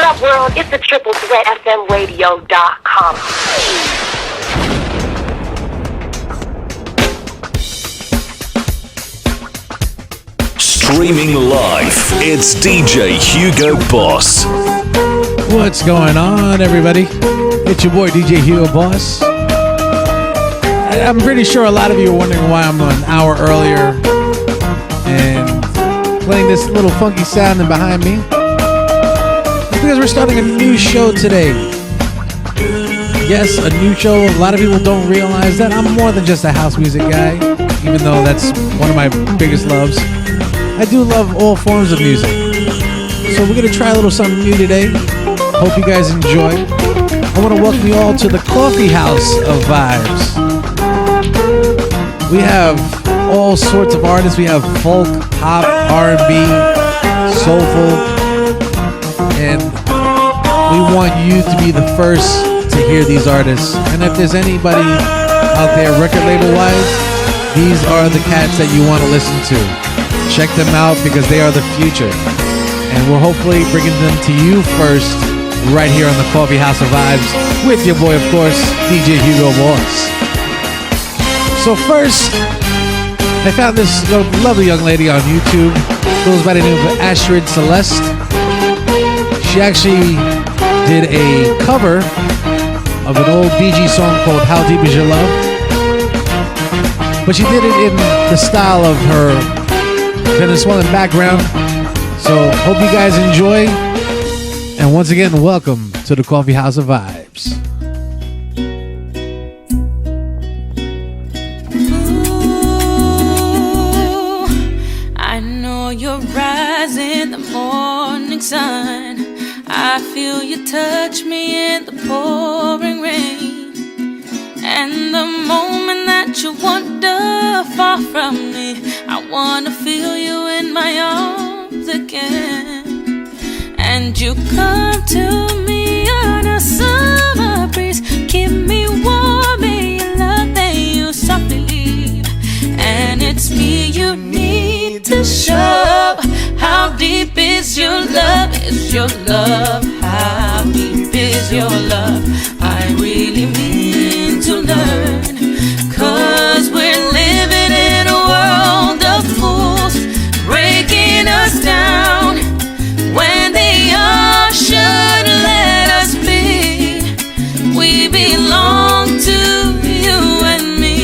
up, world? It's the Triple Threat FMRadio.com. Streaming live, it's DJ Hugo Boss. What's going on, everybody? It's your boy DJ Hugo Boss. I'm pretty sure a lot of you are wondering why I'm an hour earlier and playing this little funky sound in behind me. It's because we're starting a new show today. Yes, a new show. A lot of people don't realize that I'm more than just a house music guy, even though that's one of my biggest loves. I do love all forms of music. So we're going to try a little something new today. Hope you guys enjoy. I want to welcome you all to the Coffeehouse of Vibes. We have all sorts of artists. We have folk, pop, R&B, soulful. And we want you to be the first to hear these artists. And if there's anybody out there record label-wise, these are the cats that you want to listen to. Check them out because they are the future. And we're hopefully bringing them to you first right here on the Coffeehouse of Vibes with your boy, of course, DJ Hugo Boss. So first, I found this lovely young lady on YouTube. Goes by the name of Astrid Celeste. She actually did a cover of an old Bee Gees song called How Deep Is Your Love? But she did it in the style of her Venezuelan background. So hope you guys enjoy. And once again, welcome to the Coffeehouse of Vibes. Ooh, I know your rise in the morning sun. I feel you touch me in the pouring rain. And the moment that you wander far from me, I wanna feel you in my arms again. And you come to me on a summer breeze, keep me warm in your love, then you softly leave. And it's me you need to show. How deep is your love? Is your love? How deep is your love? I really mean to learn, 'cause we're living in a world of fools, breaking us down when they all should let us be. We belong to you and me.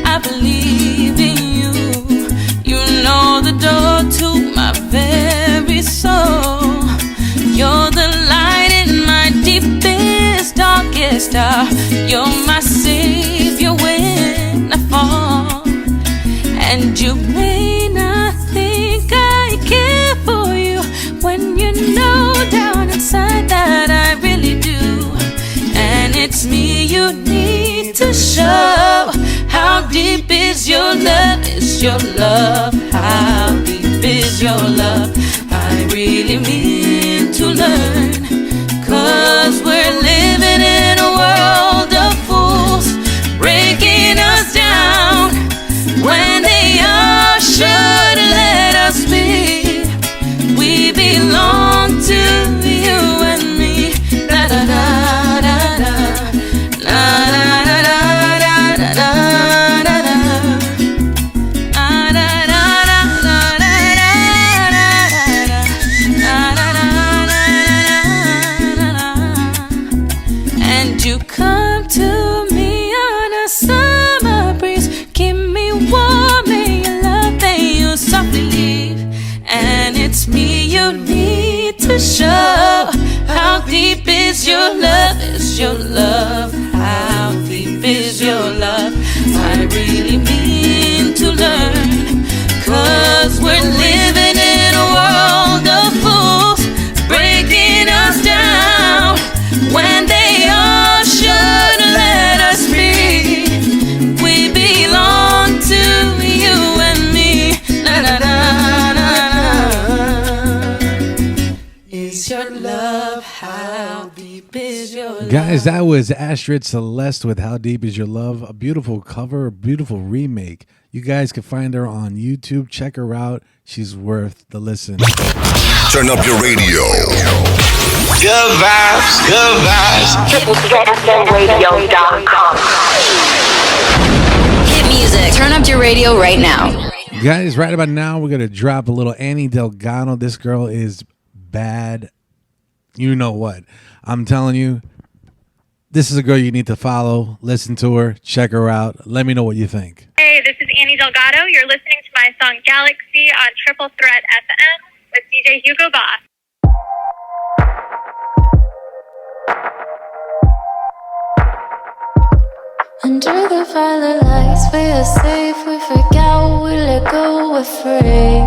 I believe in you. You know the door to my very soul. You're the light in my deepest, darkest hour. You're my savior when I fall. And you may not think I care for you, when you know down inside that I really do. And it's me you need to show. How deep is your love? Is your love? How deep is your love? I really mean to learn, 'cause we're living in a world of fools, breaking us down when they all should let us be. We belong to you and me. Da da da da da. La da da da da da da da da. Da da da da da da da. And you come to me on a summer breeze, keep me warm in your love, then you softly leave. And it's me you need to show. How deep is your love? Is your love? How deep is your love? I really mean to learn, 'cause we're living in a world of fools, breaking us down when they all should let us be. We belong to you and me. Na na na na na. Is your love? How deep is your love? Guys, that was Astrid Celeste with How Deep Is Your Love. A beautiful cover, a beautiful remake. You guys can find her on YouTube. Check her out. She's worth the listen. Turn up your radio. Good vibes, good vibes. TripleThreatFMRadio.com. Hit music. Turn up your radio right now. Guys, right about now, we're going to drop a little Annie Delgado. This girl is bad. You know what? I'm telling you, this is a girl you need to follow. Listen to her. Check her out. Let me know what you think. Hey, this is Annie Delgado. You're listening to my song Galaxy on Triple Threat FM with DJ Hugo Boss. Under the violet lights, we are safe. We forget, we let go, we're free.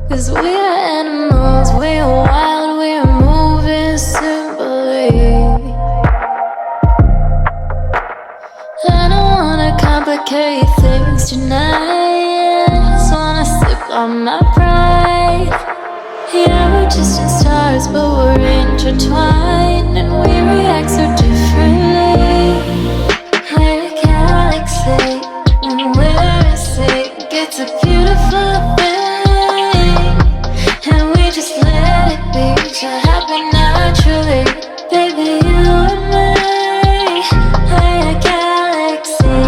'Cause we are animals, we are wild, we are moving simply. I don't wanna complicate things tonight. I just wanna sip on my pride. Yeah, we're distant stars, but we're intertwined, and we react so differently. We're a galaxy, and we're a sick. It's a beautiful thing, and we just let it be. To happen naturally, baby, you and me. We're a galaxy.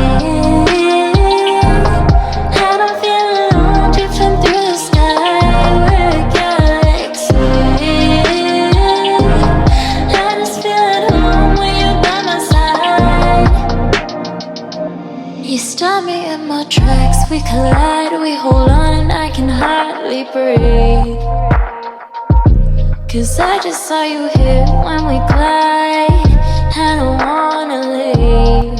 I don't feel alone, drifting through the sky. We're a galaxy. I just feel at home when you're by my side. You stop me in my tracks, we collide, we hold on, and I can hardly breathe. 'Cause I just saw you here when we collide. I don't wanna leave.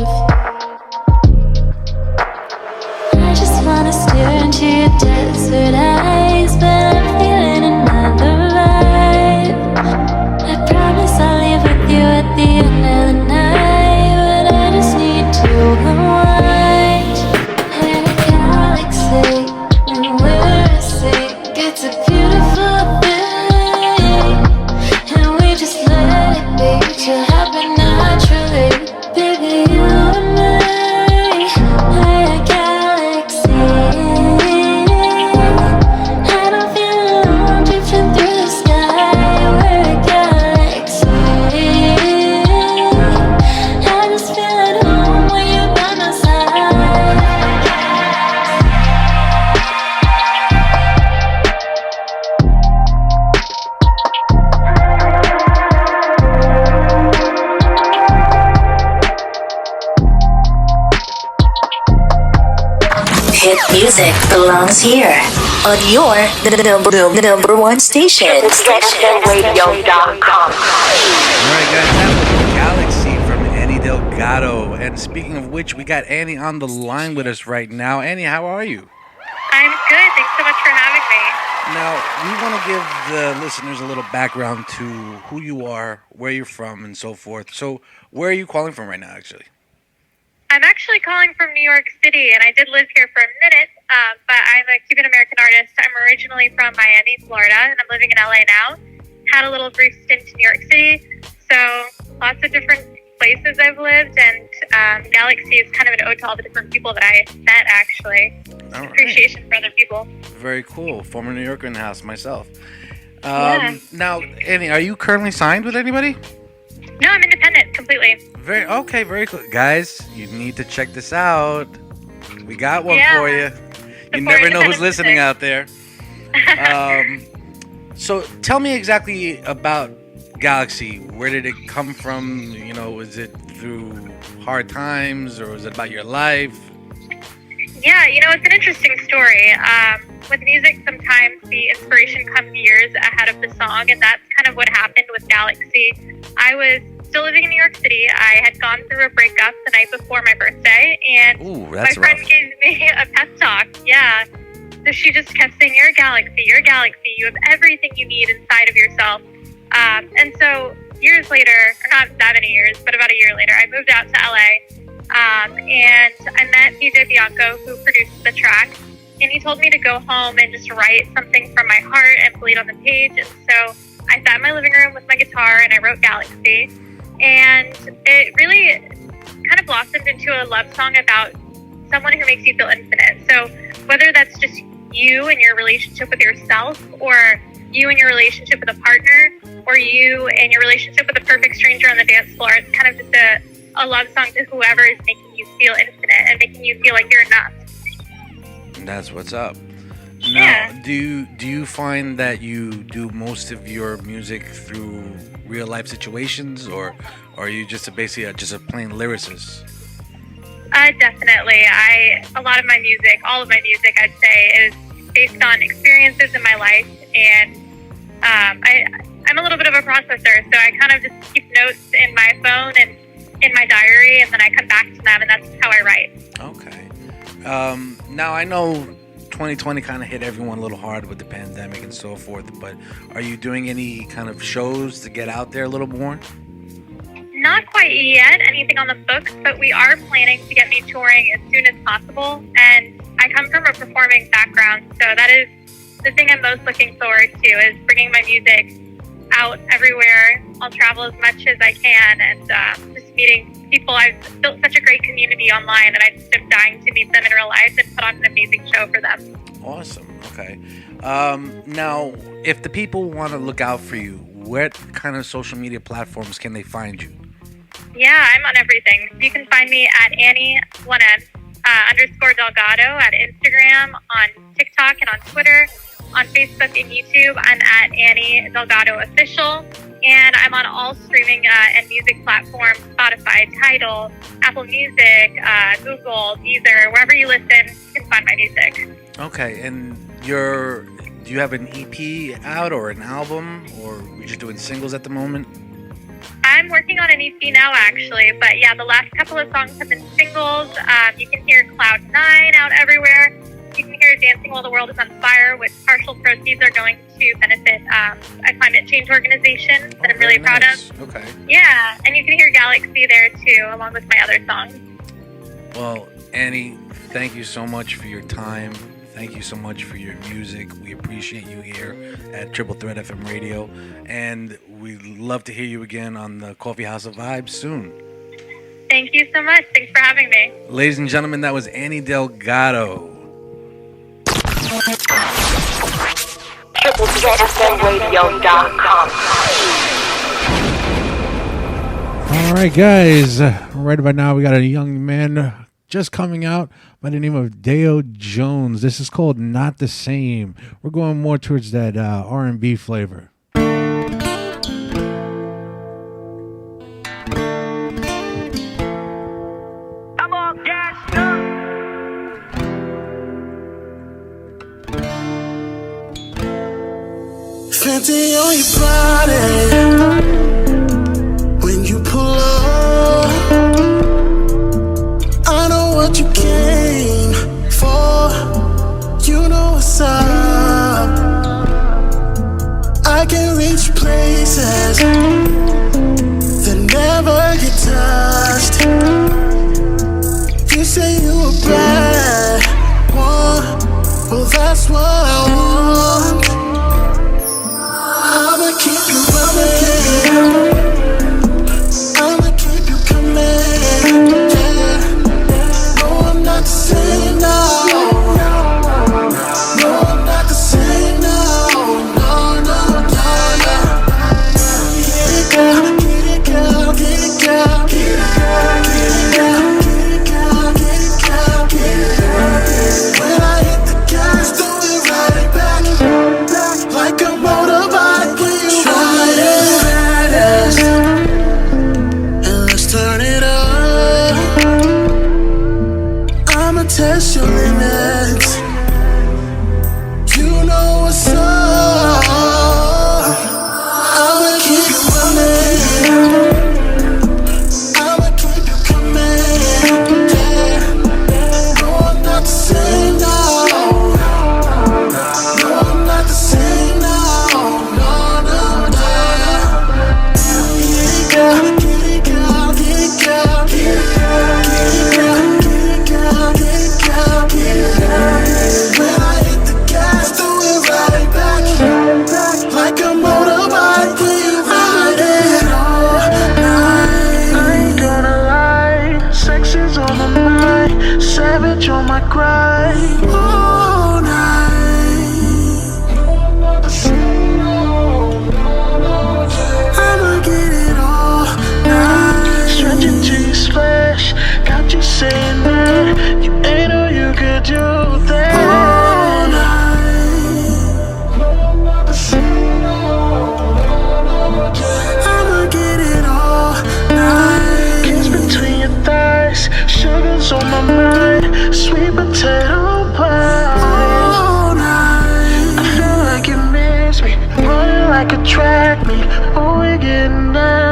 I just wanna stare into your desert eyes, but I'm feeling another vibe. I promise I'll leave with you at the end of the night, but I just need to unwind. We're a galaxy, and we're a sick. It's a beautiful thing, and we just let it be. To happen naturally, baby, you and me. We're a galaxy. I don't feel alone, drifting through the sky. We're a galaxy. I just feel at home when you're by my side. Hit music belongs here on your number one station. TripleThreatFMRadio.com. All right, guys, that was Galaxy from Annie Delgado. And speaking of which, we got Annie on the line with us right now. Annie, how are you? I'm good. Thanks so much for having me. Now, we want to give the listeners a little background to who you are, where you're from, and so forth. So, where are you calling from right now, actually? I'm actually calling from New York City, and I did live here for a minute, but I'm a Cuban-American artist. I'm originally from Miami, Florida, and I'm living in LA now. Had a little brief stint in New York City, so lots of different places I've lived, and Galaxy is kind of an ode to all the different people that I met, actually. All right. Appreciation for other people. Very cool. Former New Yorker in the house myself. Yeah. Now, Annie, are you currently signed with anybody? No, I'm independent, completely. Very cool. Guys, you need to check this out. We got one for you. You never know who's listening out there. So tell me exactly about Galaxy. Where did it come from? You know, was it through hard times, or was it about your life? Yeah, it's an interesting story. With music, sometimes the inspiration comes years ahead of the song, and that's kind of what happened with Galaxy. I was still living in New York City. I had gone through a breakup the night before my birthday, and my friend gave me a pep talk. Yeah. So she just kept saying, you're a galaxy, you have everything you need inside of yourself. And so years later, or not that many years, but about a year later, I moved out to LA, and I met DJ Bianco, who produced the track, and he told me to go home and just write something from my heart and bleed on the page. And so I sat in my living room with my guitar and I wrote Galaxy, and it really kind of blossomed into a love song about someone who makes you feel infinite. So whether that's just you and your relationship with yourself, or you and your relationship with a partner, or you and your relationship with a perfect stranger on the dance floor. It's kind of just a love song to whoever is making you feel infinite and making you feel like you're enough. That's what's up. Yeah. Now, do you find that you do most of your music through real life situations, or are you just basically a plain lyricist? Definitely. A lot of my music, all of my music, I'd say, is based on experiences in my life, and I'm a little bit of a processor, so I kind of just keep notes in my phone and in my diary, and then I come back to them, and that's how I write. Okay. Now, I know 2020 kind of hit everyone a little hard with the pandemic and so forth, but are you doing any kind of shows to get out there a little more? Not quite yet, anything on the books, but we are planning to get me touring as soon as possible. And I come from a performing background, so that is the thing I'm most looking forward to, is bringing my music out everywhere. I'll travel as much as I can, and just meeting people. I've built such a great community online, and I just am dying to meet them in real life and put on an amazing show for them. Awesome. Okay. Now, if the people want to look out for you, what kind of social media platforms can they find you? Yeah, I'm on everything. You can find me at Annie _ Delgado at Instagram, on TikTok, and on Twitter. On Facebook and YouTube, I'm at Annie Delgado Official. And I'm on all streaming and music platforms: Spotify, Tidal, Apple Music, Google, Deezer. Wherever you listen, you can find my music. Okay, and do you have an EP out or an album, or are you just doing singles at the moment? I'm working on an EP now, actually, but yeah, the last couple of songs have been singles. You can hear Cloud 9 out everywhere. You can hear Dancing While the World is on Fire, which partial proceeds are going to benefit a climate change organization that I'm really proud of. Okay. Yeah, and you can hear Galaxy there too, along with my other songs. Well, Annie, thank you so much for your time. Thank you so much for your music. We appreciate you here at Triple Threat FM Radio, and we'd love to hear you again on the Coffeehouse of Vibes soon. Thank you so much. Thanks for having me. Ladies and gentlemen, that was Annie Delgado. TripleThreatFMRadio.com. All right, guys. Right about now, we got a young man just coming out by the name of Deo Jones. This is called Not the Same. We're going more towards that R&B flavor. Fancy on your body when you pull up. I know what you came for. You know what's up. I can reach places that never get touched. You say you a bad one. Well, that's what I want. I'ma keep you running. I'ma keep you coming. Yeah. No, I'm not the same now. No, I'm not the same now. No, no, no, yeah.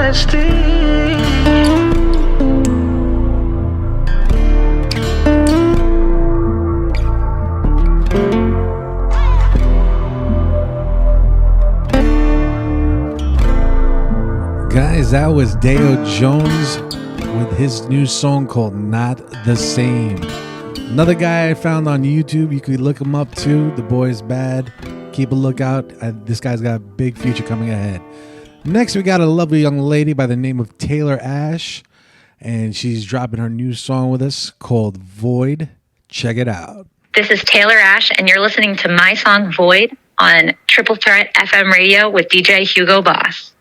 honesty. Guys, that was Deo Jones with his new song called Not the Same. Another guy I found on YouTube, you could look him up too. The boy's bad. Keep a lookout. This guy's got a big future coming ahead. Next, we got a lovely young lady by the name of Taylor Ash, and she's dropping her new song with us called Void. Check it out. This is Taylor Ash, and you're listening to my song Void on Triple Threat FM radio with DJ Hugo Boss.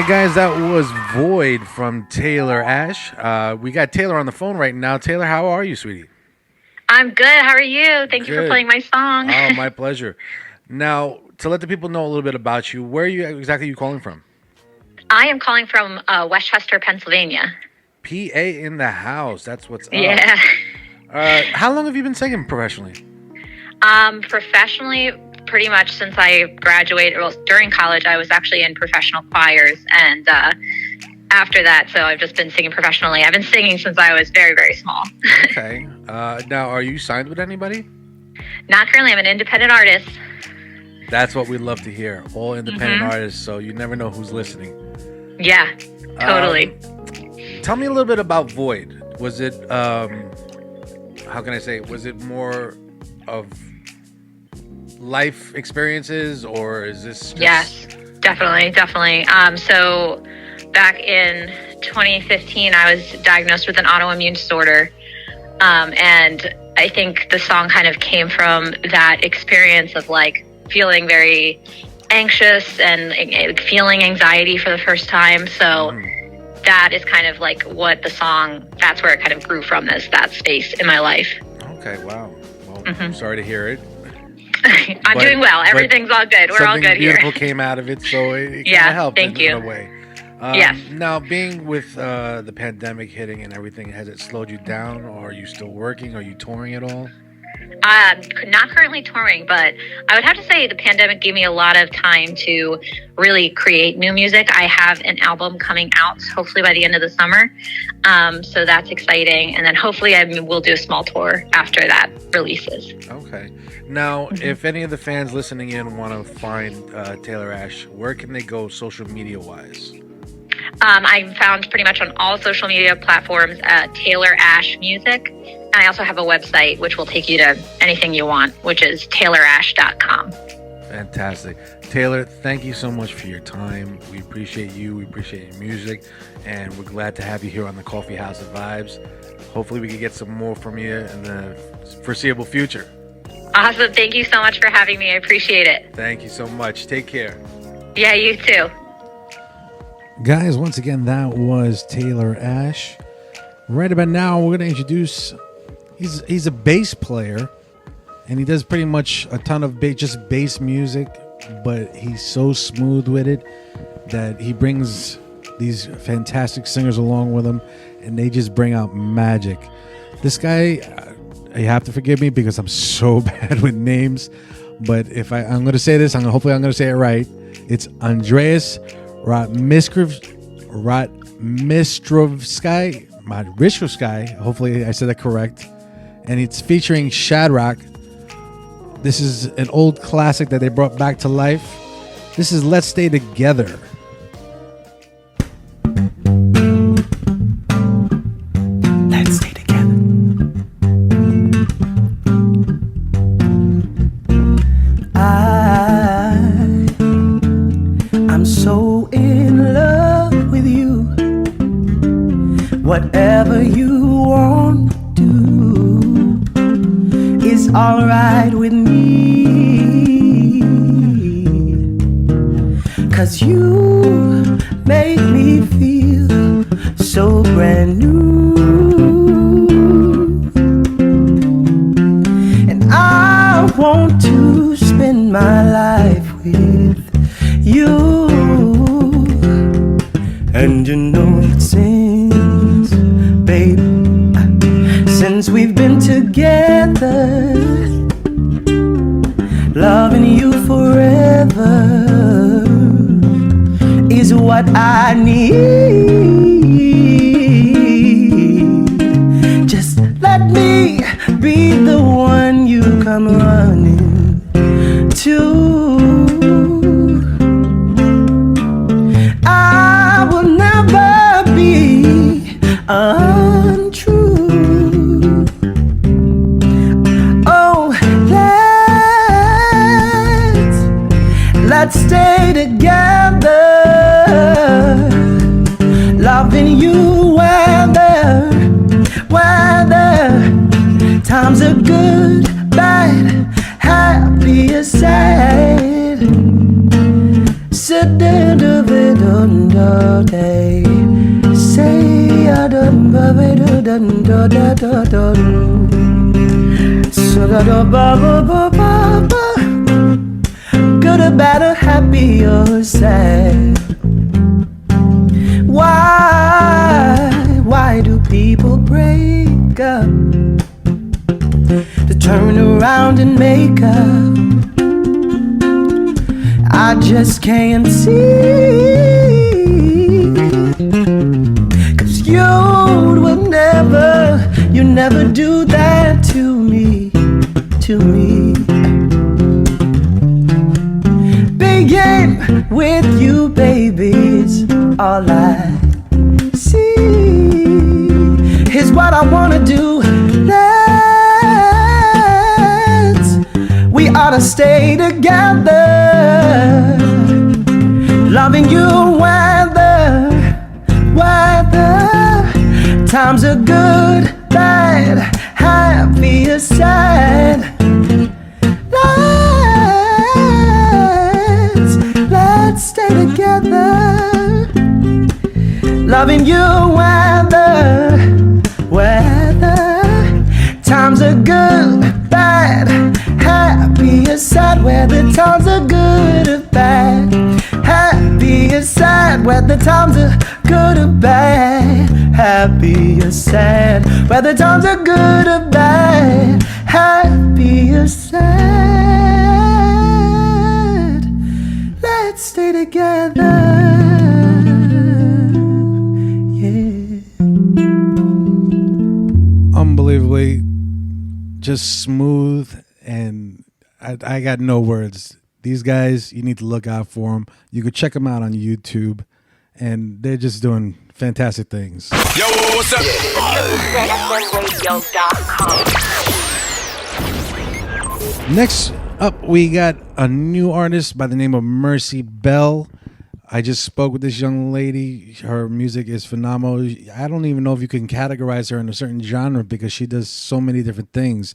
Guys, that was Void from Taylor Ash. We got Taylor on the phone right now. Taylor, how are you, sweetie? I'm good. How are you? Thank you for playing my song. Oh, my pleasure. Now, to let the people know a little bit about you, where are you exactly calling from? I am calling from Westchester, Pennsylvania. PA in the house. That's what's up. Yeah. How long have you been singing professionally? Professionally, pretty much since I graduated, well, during college, I was actually in professional choirs, and after that, so I've just been singing professionally. I've been singing since I was very, very small. Okay. Now, are you signed with anybody? Not currently. I'm an independent artist. That's what we love to hear. All independent artists, so you never know who's listening. Yeah, totally. Tell me a little bit about Void. Was it, how can I say, was it more of life experiences, or is this just... Yes, definitely. So back in 2015, I was diagnosed with an autoimmune disorder. And I think the song kind of came from that experience of like feeling very anxious and feeling anxiety for the first time. So that is kind of like what the song, that's where it kind of grew from, that space in my life. Okay, wow. Well, I'm sorry to hear it. I'm doing well. Everything's all good. We're all good here. Something beautiful came out of it, so it kind of helped in a way. Yes. Now, being with the pandemic hitting and everything, has it slowed you down, or are you still working? Are you touring at all? Not currently touring, but I would have to say the pandemic gave me a lot of time to really create new music. I have an album coming out, hopefully by the end of the summer. So that's exciting. And then hopefully we'll do a small tour after that releases. Okay. Now, if any of the fans listening in want to find Taylor Ash, where can they go social media-wise? I'm found pretty much on all social media platforms, Taylor Ash Music. And I also have a website which will take you to anything you want, which is taylorash.com. Fantastic. Taylor, thank you so much for your time. We appreciate you. We appreciate your music. And we're glad to have you here on the Coffeehouse of Vibes. Hopefully we can get some more from you in the foreseeable future. Awesome. Thank you so much for having me. I appreciate it. Thank you so much. Take care. Yeah, you too. Guys, once again, that was Taylor Ash. Right about now, we're going to introduce... He's a bass player, and he does pretty much a ton of just bass music, but he's so smooth with it that he brings these fantastic singers along with him, and they just bring out magic. This guy, you have to forgive me because I'm so bad with names, but if I'm going to say this, hopefully I'm going to say it right. It's Andreas Ristrovsky. Hopefully I said that correct. And it's featuring Shadrach. This is an old classic that they brought back to life. This is Let's Stay Together. Let's stay together. I'm so in love with you. Whatever you want to do is alright with me, 'cause you make me feel so brand new, and I want to spend my life with you. And you know it since, baby, since we've been together, loving you forever is what I need. Just let me be the one you come running to. I will never be untrue. Oh, let's stay together, loving you whether times are good, bad, happy or sad. Sit down to bed on the day. Say I don't baby do dun da da da da. So da da ba ba ba ba ba. Good or bad or happy or sad. Why do people break up? The turn around and make up. I just can't see, 'cause you never do that to me, to me. Being with you, baby, is all I see. Here's what I wanna do. We ought to stay together, loving you whether times are good, bad, happy or sad. Let's stay together, loving you whether times are good, bad, happy or sad. Whether times are good or bad, happy or sad. Whether times are good or bad, happy or sad. Whether times are good or bad, happy or sad. Let's stay together. Unbelievably just smooth, and I got no words. These guys, you need to look out for them. You could check them out on YouTube, and they're just doing fantastic things. Yo, what's up? FMRadio.com. Next up, we got a new artist by the name of Mercy Bell. I just spoke with this young lady. Her music is phenomenal. I don't even know if you can categorize her in a certain genre because she does so many different things.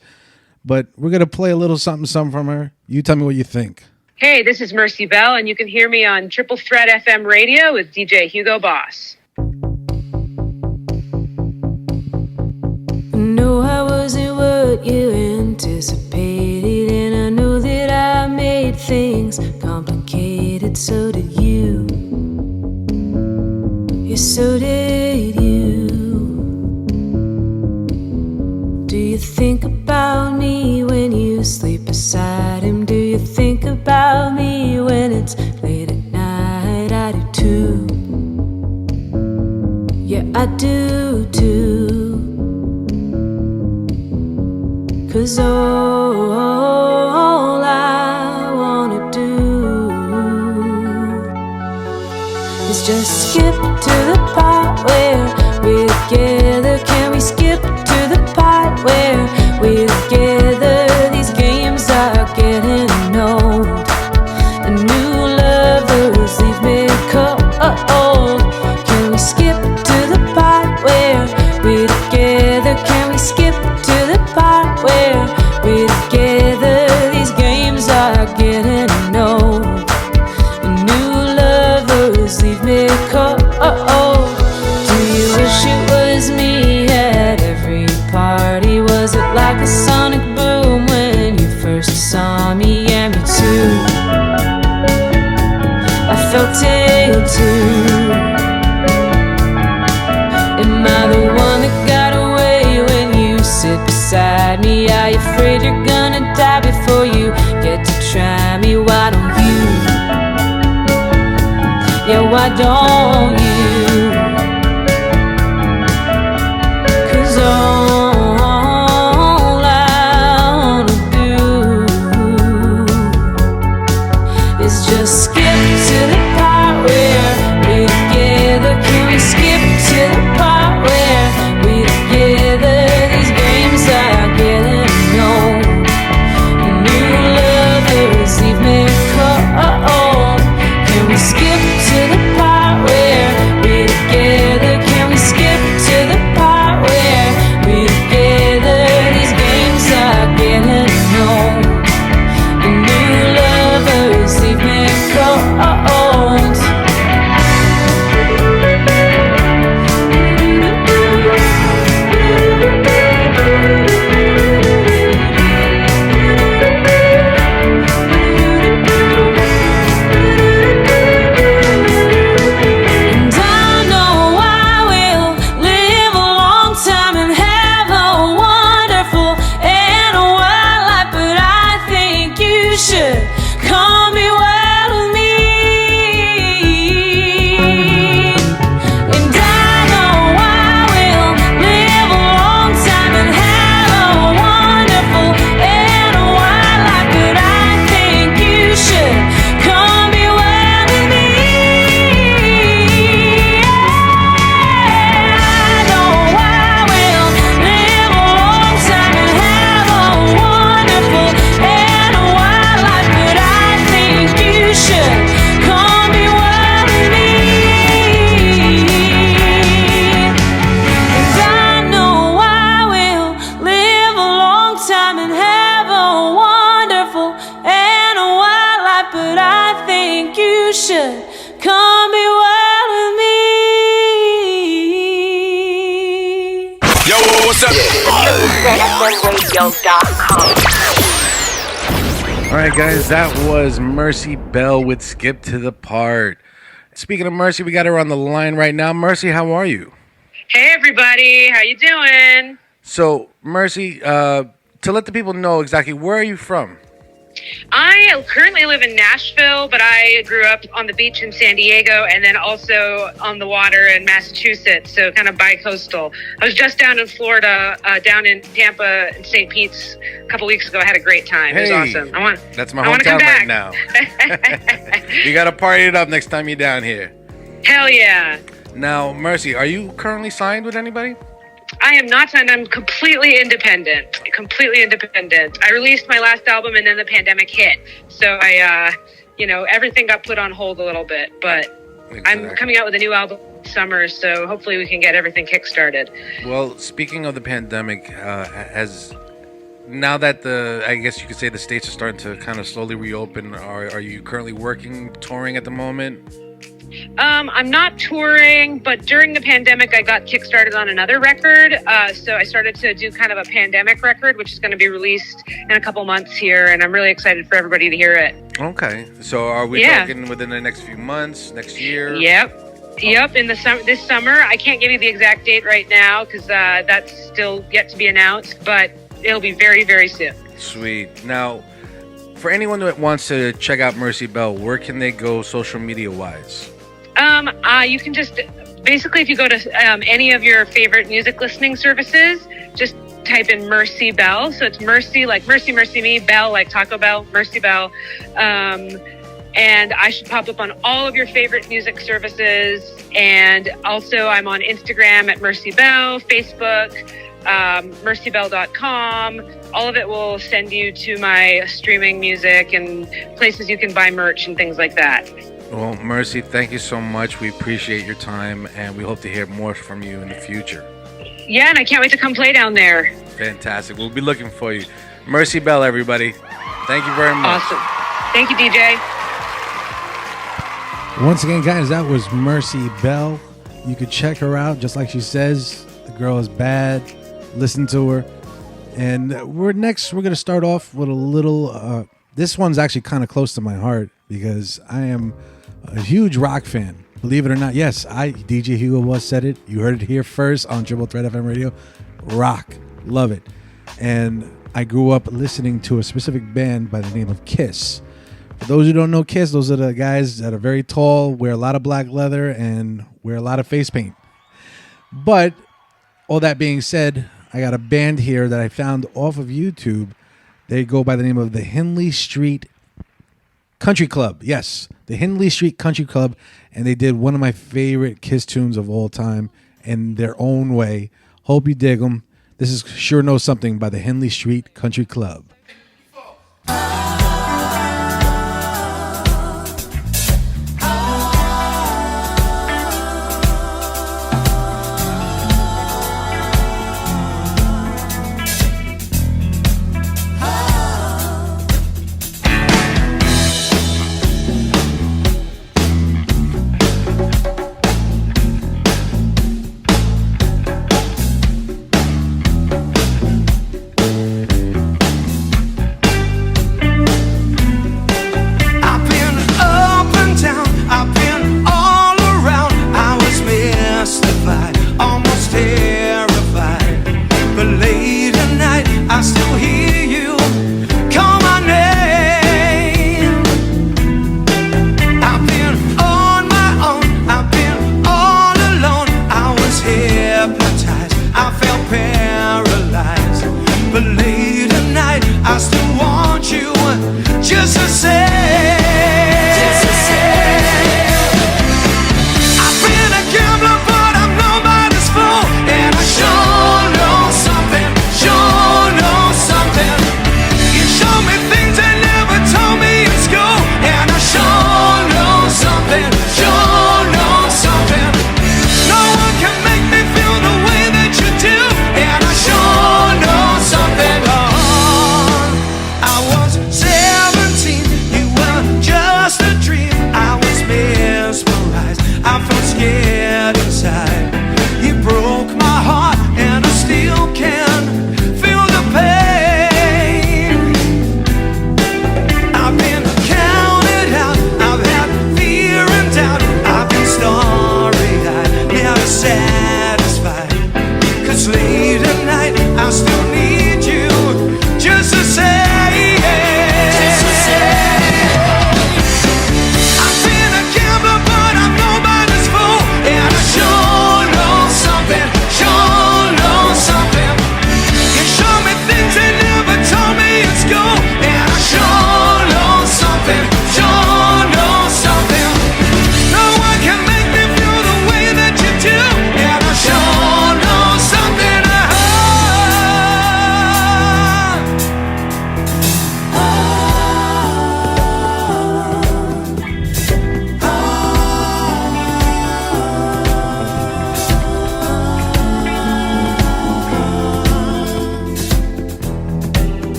But we're going to play a little something from her. You tell me what you think. Hey, this is Mercy Bell, and you can hear me on Triple Threat FM radio with DJ Hugo Boss. No, I wasn't what you anticipated, and I know that I made things complicated. So did you. Yes, so did you. Do you think about me when you sleep beside him? Do you think about me when it's late at night? I do too. Yeah, I do too. 'Cause all I wanna do is just skip to the part where we're together. Can we skip to the part where we're together? These games are getting old, and new lovers leave me cold. Can we skip to the part where we're together? Can we skip to the part where we're together? These games are getting old, and new lovers leave me cold. Do you wish it was me at every party? Was it like a sonic boom when you first saw me? Yeah, me too. I felt it too. Am I the one that got away when you sit beside me? Are you afraid you're gonna die before you get to try me? Why don't you? Yeah, why don't you? 'Cause all I wanna do is just skip to the part where we're together. Can we skip to the part where we're together? These games are getting old, and new lovers leave me cold. Can we skip to the part where should come be wild with me. Yo, what's up? FMRadio.com. All right, guys, that was Mercy Bell with Skip to the Part. Speaking of Mercy, we got her on the line right now. Mercy, how are you? Hey, everybody. How you doing? So, Mercy, to let the people know exactly, where are you from? I currently live in Nashville, but I grew up on the beach in San Diego and then also on the water in Massachusetts, so kind of bi-coastal. I was just down in Florida, down in Tampa and St. Pete's a couple weeks ago. I had a great time. It was awesome. That's my I wanna come hometown back. right now. You got to party it up next time you're down here. Hell yeah. Now, Mercy, are you currently signed with anybody? I am not signed. I'm completely independent. I released my last album and then the pandemic hit. So everything got put on hold a little bit. But I'm coming out with a new album this summer, so hopefully we can get everything kickstarted. Well, speaking of the pandemic, now that I guess you could say the states are starting to kind of slowly reopen, are you currently touring at the moment? I'm not touring, but during the pandemic, I got kickstarted on another record. So I started to do kind of a pandemic record, which is going to be released in a couple months here, and I'm really excited for everybody to hear it. Okay. So are we talking within the next few months, next year? Yep. In the this summer. I can't give you the exact date right now because that's still yet to be announced, but it'll be very, very soon. Sweet. Now, for anyone that wants to check out Mercy Bell, where can they go social media-wise? You can just basically, if you go to any of your favorite music listening services, just type in Mercy Bell. So it's Mercy, like Mercy, Mercy Me, Bell, like Taco Bell, Mercy Bell. And I should pop up on all of your favorite music services. And also I'm on Instagram at Mercy Bell, Facebook, mercybell.com. All of it will send you to my streaming music and places you can buy merch and things like that. Well, Mercy, thank you so much. We appreciate your time, and we hope to hear more from you in the future. Yeah, and I can't wait to come play down there. Fantastic. We'll be looking for you. Mercy Bell, everybody. Thank you very much. Awesome. Thank you, DJ. Once again, guys, that was Mercy Bell. You could check her out, just like she says. The girl is bad. Listen to her. And we're going to start off with a little... this one's actually kind of close to my heart because I am a huge rock fan. Believe it or not. Yes, DJ Hugo Boss said it. You heard it here first on Triple Threat FM Radio. Rock. Love it. And I grew up listening to a specific band by the name of Kiss. For those who don't know Kiss, those are the guys that are very tall, wear a lot of black leather, and wear a lot of face paint. But all that being said, I got a band here that I found off of YouTube. They go by the name of the Hindley Street Country Club. Yes, the Hindley Street Country Club. And they did one of my favorite Kiss tunes of all time in their own way. Hope you dig them. This is Sure Know Something by the Hindley Street Country Club.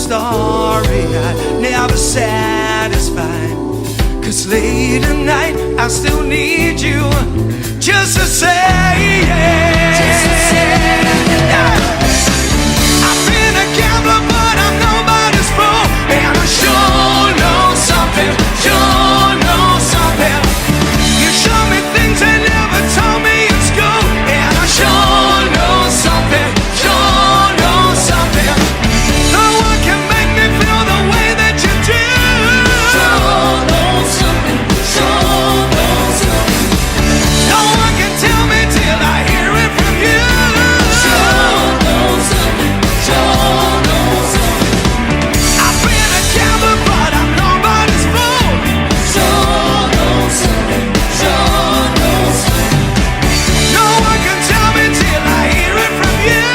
story I never satisfied. 'Cause late at night I still need you just to say yeah. I've been a gambler but I'm nobody's fool, and I sure know something, sure know something. You show me things they never told me in school, and I sure know something, sure know something. No one can make me feel the way that you do. Sure know something, sure know something. No one can tell me till I hear it from you. Sure know something, sure know something. I've been a gambler but I'm nobody's fool. Sure know something, sure know something. No one can tell me till I hear it from you.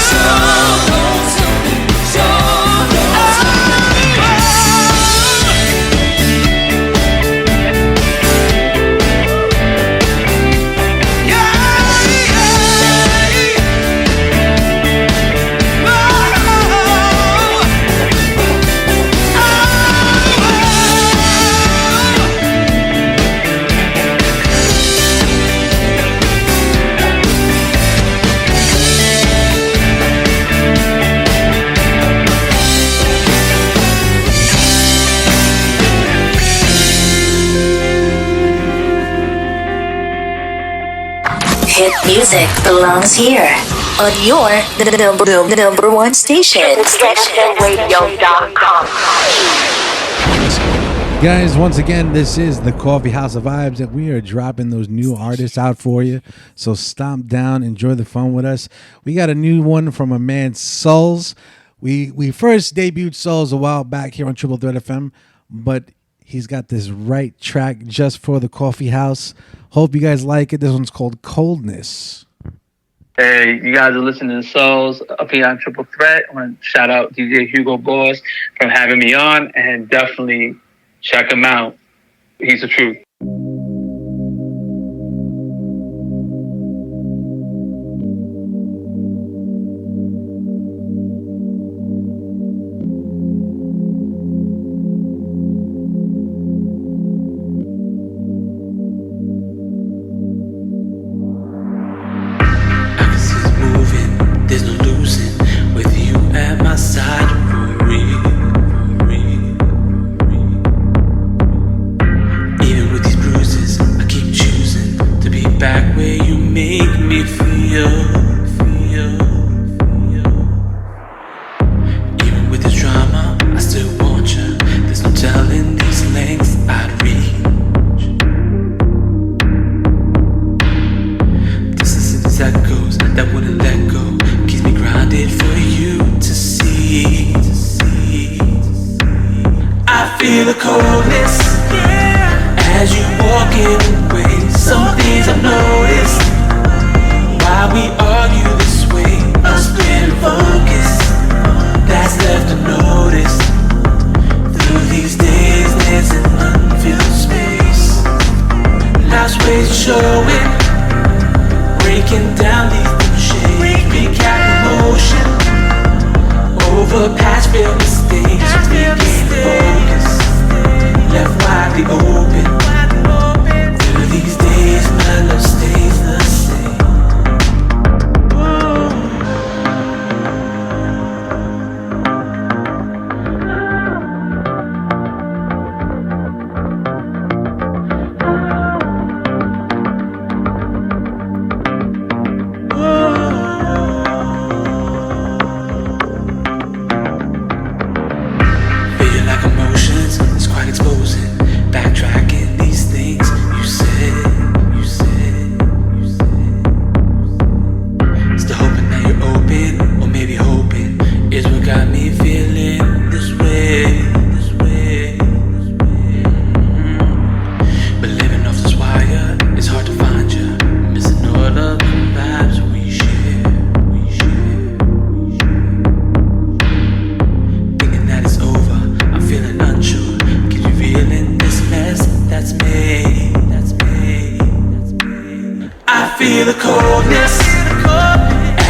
Sure know something, sure know Hit music belongs here on your number one station. FMRadio.com. Guys, once again, this is the Coffeehouse of Vibes, and we are dropping those new artists out for you. So stomp down, enjoy the fun with us. We got a new one from a man, Souls. We first debuted Souls a while back here on Triple Threat FM, but he's got this right track just for the Coffeehouse. Hope you guys like it. This one's called Coldness. Hey, you guys are listening to Souls up here on Triple Threat. I want to shout out DJ Hugo Boss for having me on, and definitely check him out. He's the truth.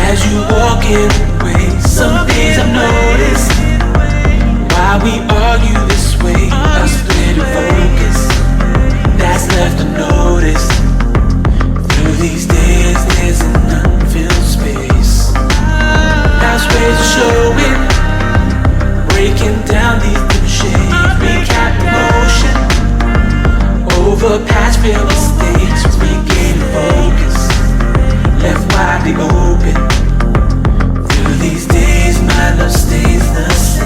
as you walking away. Some things I've noticed, Why we argue this way, a split focus that's left unnoticed. Through these days, there's an unfilled space. Now space showing, breaking down these cliches. Recap emotion over past failed mistakes. Regain focus, left widely open. Through these days, my love stays the same.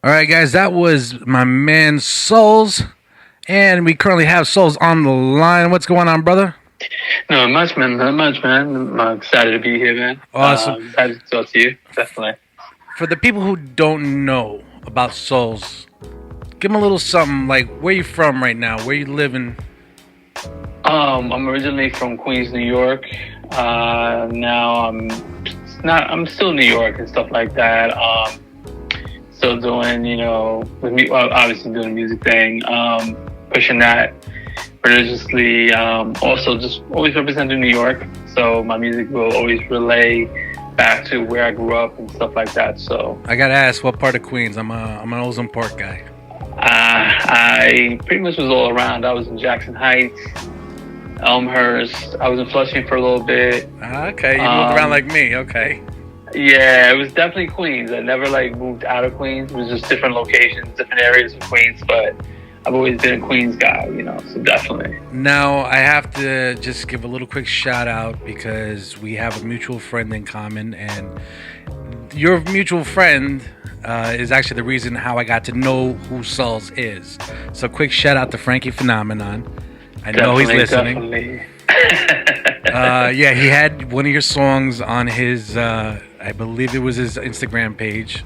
All right, guys, that was my man Souls, and we currently have Souls on the line. What's going on, brother? Not much, man. I'm excited to be here, man. Awesome. Excited to talk to you, definitely. For the people who don't know about Souls, give them a little something, like where you from right now, where you living. I'm originally from Queens, New York. Now I'm still in New York and stuff like that. Still doing, obviously doing the music thing, pushing that religiously. Also, just always representing New York. So my music will always relay back to where I grew up and stuff like that. So I gotta ask, what part of Queens? I'm an Ozone Park guy. I pretty much was all around. I was in Jackson Heights, Elmhurst. I was in Flushing for a little bit. Okay, you moved around like me. Okay. Yeah, it was definitely Queens. I never moved out of Queens. It was just different locations, different areas of Queens. But I've always been a Queens guy, so definitely. Now, I have to just give a little quick shout out because we have a mutual friend in common, and your mutual friend is actually the reason how I got to know who Souls is. So quick shout out to Frankie Phenomenon. I know he's listening. Definitely. Yeah, he had one of your songs on his, I believe it was his Instagram page.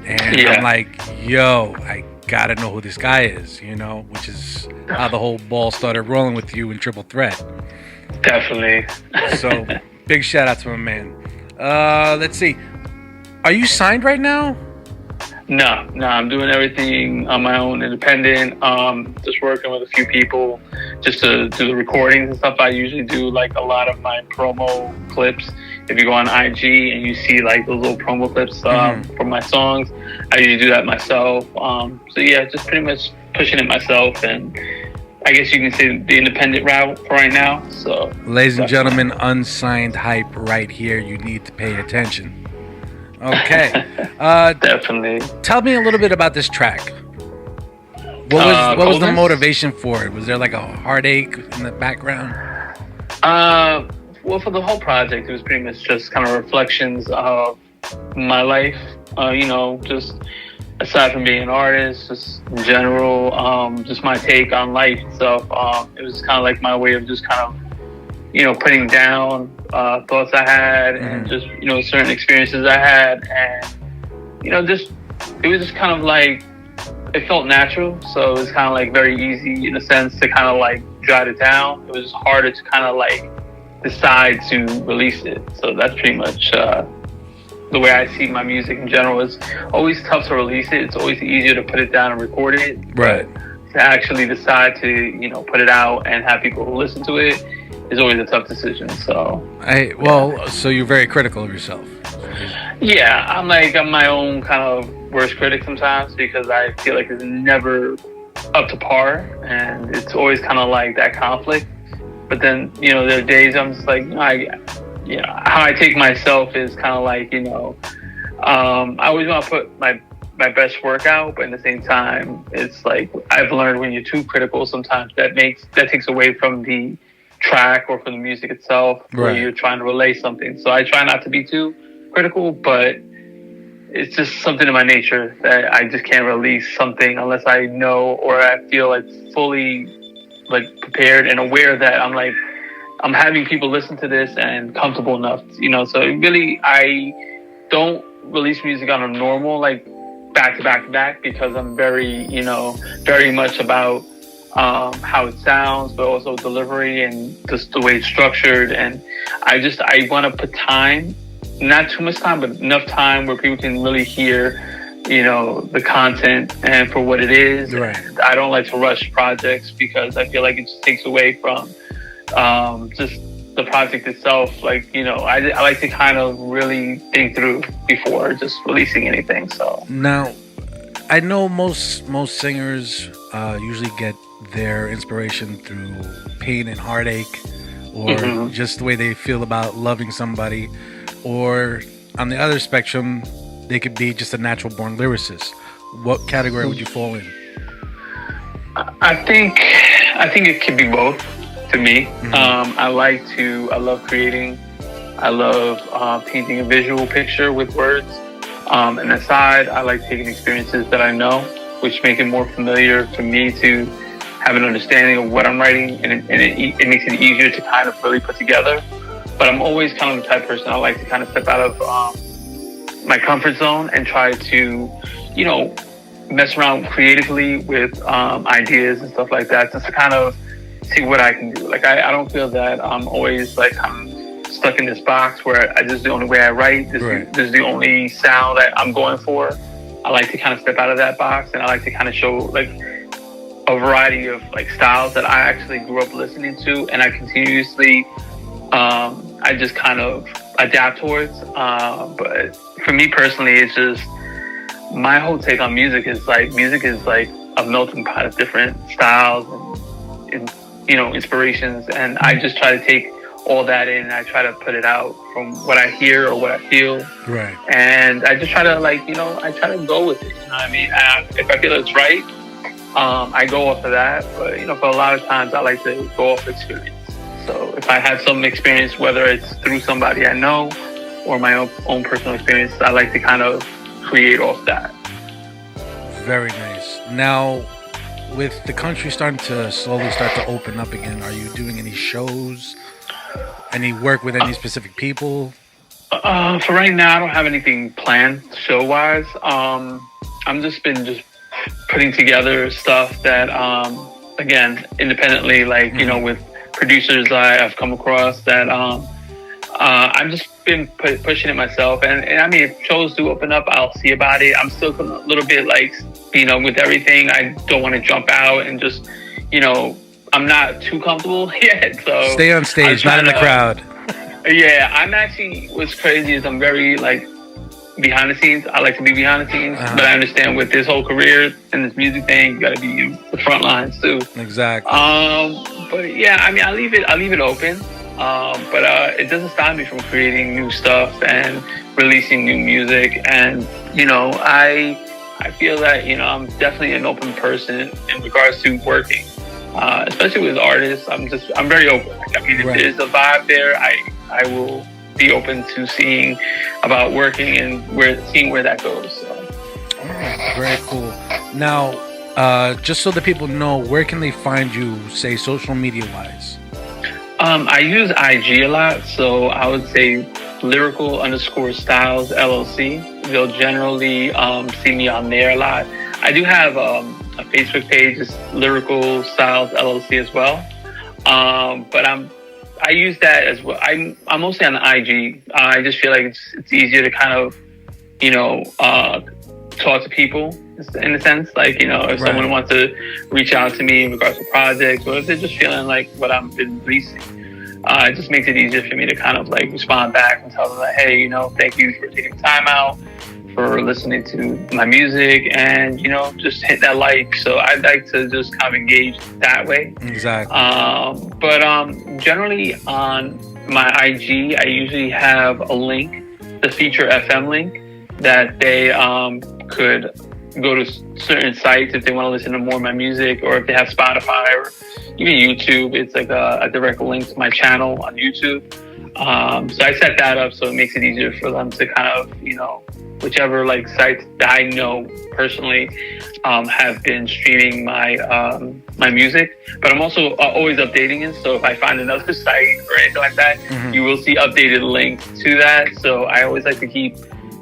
And Yeah. I'm like, yo, I gotta know who this guy is, which is how the whole ball started rolling with you in Triple Threat. Definitely. So, big shout out to my man. Let's see. Are you signed right now? No, I'm doing everything on my own, independent. Just working with a few people just to do the recordings and stuff. I usually do a lot of my promo clips. If you go on IG and you see those little promo clips from my songs, I usually do that myself. So yeah, just pretty much pushing it myself, and I guess you can say the independent route for right now. So, ladies and gentlemen, unsigned hype right here. You need to pay attention. Okay. Definitely. Tell me a little bit about this track. What was the motivation for it? Was there a heartache in the background? Well, for the whole project, it was pretty much just kind of reflections of my life. Just aside from being an artist, just in general, just my take on life itself. It was kind of my way of just kind of, putting down thoughts I had and just, certain experiences I had. And, it was just kind of it felt natural. So it was kind of very easy in a sense to kind of jot it down. It was harder to kind of decide to release it. So that's pretty much the way I see my music in general. It's always tough to release it. It's always easier to put it down and record it. Right. To actually decide to, put it out and have people listen to it is always a tough decision. So so you're very critical of yourself. Yeah, I'm my own kind of worst critic sometimes because I feel like it's never up to par, and it's always kind of that conflict. But then, there are days I'm just how I take myself is kind of I always want to put my best work out, but at the same time, it's I've learned when you're too critical, sometimes that takes away from the track or from the music itself, where you're trying to relay something. So I try not to be too critical, but it's just something in my nature that I just can't release something unless I know or I feel fully prepared and aware that I'm having people listen to this and comfortable enough, so really I don't release music on a normal back to back because I'm very very much about how it sounds, but also delivery and just the way it's structured. And I want to put time, not too much time, but enough time where people can really hear, the content and for what it is. Right. And I don't like to rush projects because I feel like it just takes away from just the project itself. Like, I like to kind of really think through before just releasing anything. So now, I know most singers usually get their inspiration through pain and heartache, or just the way they feel about loving somebody, or on the other spectrum, they could be just a natural born lyricist. What category would you fall in? I think it could be both to me. I love creating. I love painting a visual picture with words. And aside, I like taking experiences that I know, which make it more familiar for me to have an understanding of what I'm writing, and it makes it easier to kind of really put together. But I'm always kind of the type of person I like to kind of step out of my comfort zone and try to, mess around creatively with ideas and stuff like that, just to kind of see what I can do. Like, I don't feel that I'm always like I'm stuck in this box where this is the only way I write. This is the only sound that I'm going for. I like to kind of step out of that box, and I like to kind of show like a variety of like styles that I actually grew up listening to, and I continuously I just kind of adapt towards. But for me personally, it's just my whole take on music is like a melting pot of different styles and inspirations, and I just try to take all that in, and I try to put it out from what I hear or what I feel. Right. And I just try to I try to go with it. You know what I mean? If I feel it's right, I go off of that. But for a lot of times, I like to go off experience. So if I have some experience, whether it's through somebody I know or my own personal experience, I like to kind of create off that. Very nice. Now, with the country starting to slowly start to open up again, are you doing any shows? Any work with any specific people? For right now, I don't have anything planned show-wise. I'm just putting together stuff that, again, independently, with producers I've come across that I've just been pushing it myself. And I mean, if shows do open up, I'll see about it. I'm still a little bit with everything. I don't want to jump out and just, I'm not too comfortable yet. So stay on stage, not in the crowd. Yeah, I'm actually, what's crazy is I'm very behind the scenes. I like to be behind the scenes, but I understand with this whole career and this music thing, you got to be in the front lines too. Exactly. But yeah, I mean, I leave it open. But it doesn't stop me from creating new stuff and releasing new music. And I feel that I'm definitely an open person in regards to working, especially with artists. I'm very open. I mean, if there's a vibe there, I will be open to seeing about working and seeing where that goes. So. All right, very cool. Now, just so that people know, where can they find you, say, social media wise? I use IG a lot, so I would say lyrical_styles LLC. They'll generally see me on there a lot. I do have a Facebook page, it's Lyrical Styles LLC as well. But I use that as well. I'm mostly on IG. I just feel like it's easier to kind of talk to people in a sense. If someone wants to reach out to me in regards to projects, or if they're just feeling like what I've been releasing, it just makes it easier for me to kind of respond back and tell them that, hey, thank you for taking time out, for listening to my music, and just hit that like. So I'd like to just kind of engage that way. Exactly. But generally on my IG, I usually have a link, the Feature FM link, that they could go to certain sites if they want to listen to more of my music, or if they have Spotify or even YouTube. It's like a direct link to my channel on YouTube. So I set that up so it makes it easier for them to kind of, whichever sites that I know personally have been streaming my my music. But I'm also always updating it. So if I find another site or anything like that, you will see updated links to that. So I always like to keep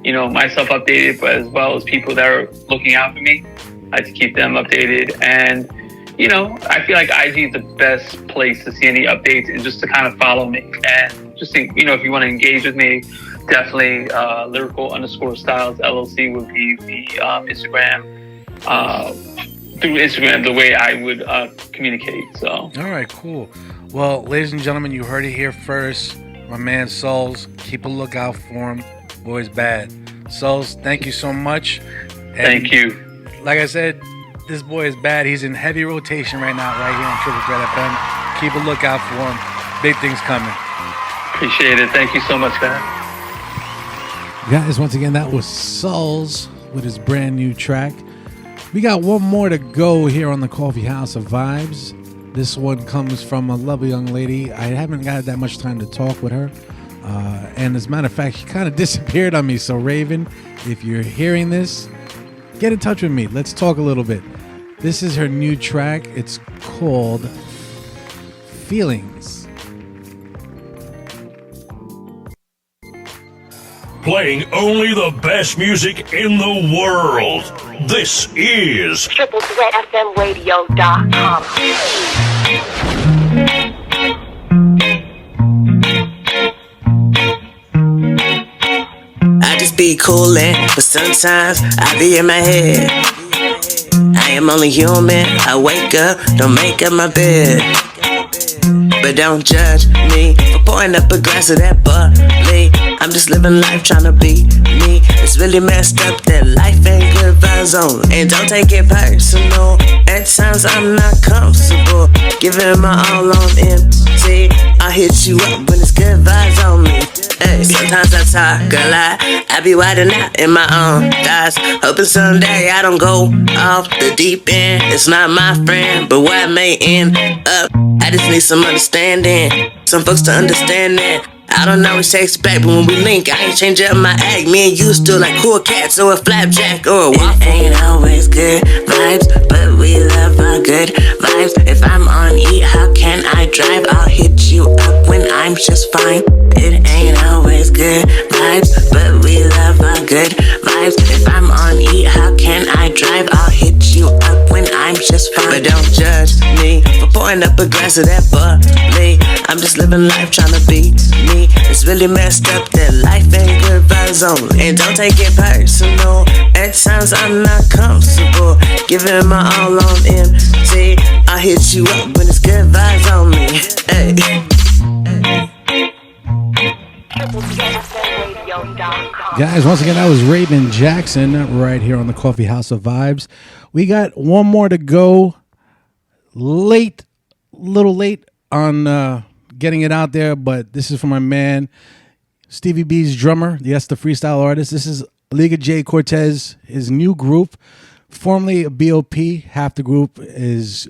myself updated, but as well as people that are looking out for me, I like to keep them updated. And I feel like IG is the best place to see any updates and just to kind of follow me. And just think, if you want to engage with me, definitely lyrical_styles LLC would be the Instagram. Through Instagram, the way I would communicate. So. All right, cool. Well, ladies and gentlemen, you heard it here first. My man Souls, keep a lookout for him. Boy's bad. Souls, thank you so much. And thank you. Like I said, this boy is bad. He's in heavy rotation right now, right here on Triple Threat FM. Keep a lookout for him. Big things coming. Appreciate it. Thank you so much, man. Guys, once again, that was Souls with his brand new track. We got one more to go here on the Coffeehouse of Vibes. This one comes from a lovely young lady. I haven't got that much time to talk with her. And as a matter of fact, she kind of disappeared on me. So Raven, if you're hearing this, get in touch with me. Let's talk a little bit. This is her new track. It's called Feelings. Playing only the best music in the world. This is TripleThreatFMRadio.com. I just be coolin', but sometimes I be in my head. I am only human. I wake up, don't make up my bed. But don't judge me for pouring up a glass of that bubbly. I'm just living life tryna be me. It's really messed up that life ain't good vibes only. And don't take it personal. At times I'm not comfortable giving my all on empty. I hit you up when it's good vibes on me. Hey, sometimes I talk a lot. I be widening out in my own thoughts, hoping someday I don't go off the deep end. It's not my friend, but where I may end up, I just need some understanding. Some folks to understand that I don't always text back, but when we link, I ain't change up my act. Me and you still like cool cats or a flapjack or a waffle. It ain't always good vibes, but we love our good vibes. If I'm on E, how can I drive? I'll hit you up when I'm just fine. It ain't always good vibes, but we love our good vibes. If I'm on E, how can I drive? I'll hit you up when I'm just fine. But don't judge me for pouring up a glass of that bubbly. I'm just living life tryna be me. It's really messed up that life ain't good vibes only. And don't take it personal. At times I'm not comfortable giving my all on empty. I hit you up when it's good vibes on me. Hey. Guys, once again, that was Raven Jackson right here on the Coffeehouse of Vibes. We got one more to go. Little late on getting it out there, but this is for my man Stevie B's drummer. Yes, the freestyle artist. This is Liga J Cortez, his new group, formerly a BOP. Half the group is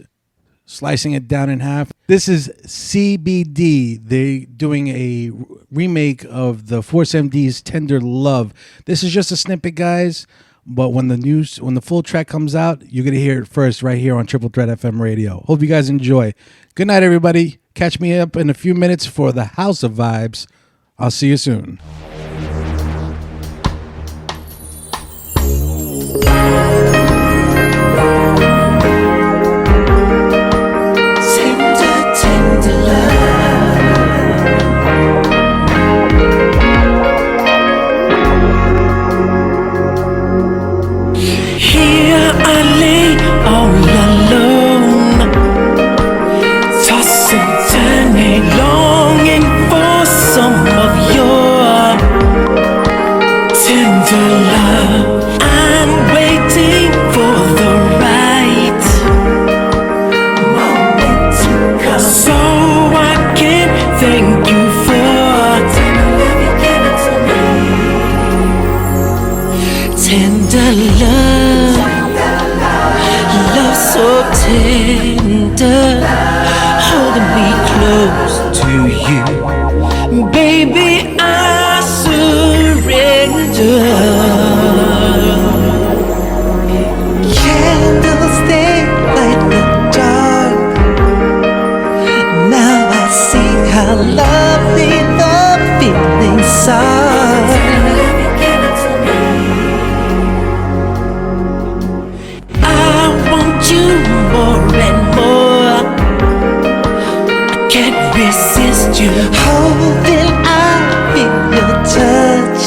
slicing it down in half. This is CBD. They're doing a remake of the Force MD's Tender Love. This is just a snippet, guys, but when the full track comes out, you're going to hear it first right here on Triple Threat FM Radio. Hope you guys enjoy. Good night, everybody. Catch me up in a few minutes for the House of Vibes. I'll see you soon. Holding me close to you, baby, I surrender. Candles, they light the dark. Now I see how lovely the feelings are. I want you more and more. can't resist you. Hoping I feel your touch.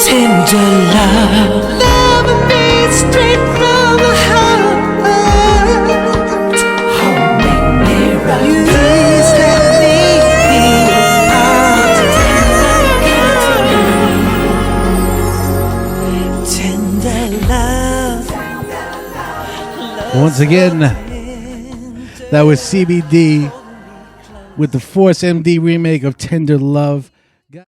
Tender love, loving me straight from the heart. Homing mirror, please let me be your part. Tender love. Once again, that was CBD with the Force MD remake of Tender Love.